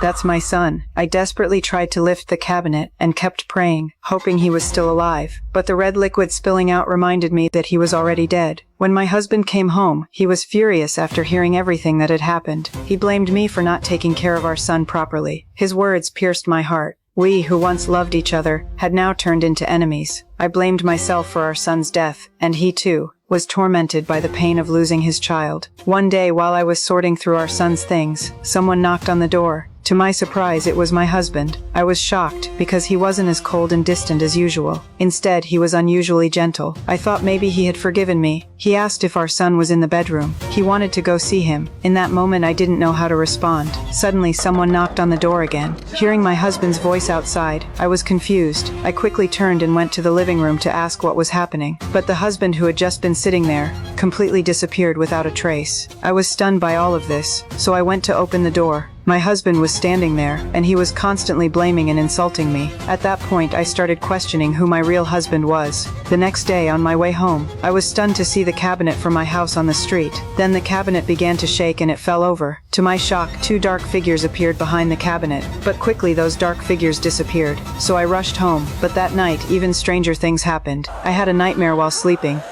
That's my son. I desperately tried to lift the cabinet and kept praying, hoping he was still alive. But the red liquid spilling out reminded me that he was already dead. When my husband came home, he was furious after hearing everything that had happened. He blamed me for not taking care of our son properly. His words pierced my heart. We, who once loved each other, had now turned into enemies. I blamed myself for our son's death, and he too was tormented by the pain of losing his child. One day, while I was sorting through our son's things, someone knocked on the door. To my surprise, it was my husband. I was shocked because he wasn't as cold and distant as usual. Instead, he was unusually gentle. I thought maybe he had forgiven me. He asked if our son was in the bedroom. He wanted to go see him. In that moment, I didn't know how to respond. Suddenly, someone knocked on the door again. Hearing my husband's voice outside, I was confused. I quickly turned and went to the living room to ask what was happening. But the husband who had just been sitting there completely disappeared without a trace. I was stunned by all of this, so I went to open the door. My husband was standing there, and he was constantly blaming and insulting me. At that point, I started questioning who my real husband was. The next day, on my way home, I was stunned to see the cabinet from my house on the street. Then the cabinet began to shake and it fell over. To my shock, two dark figures appeared behind the cabinet, but quickly those dark figures disappeared. So I rushed home, but that night, even stranger things happened. I had a nightmare while sleeping.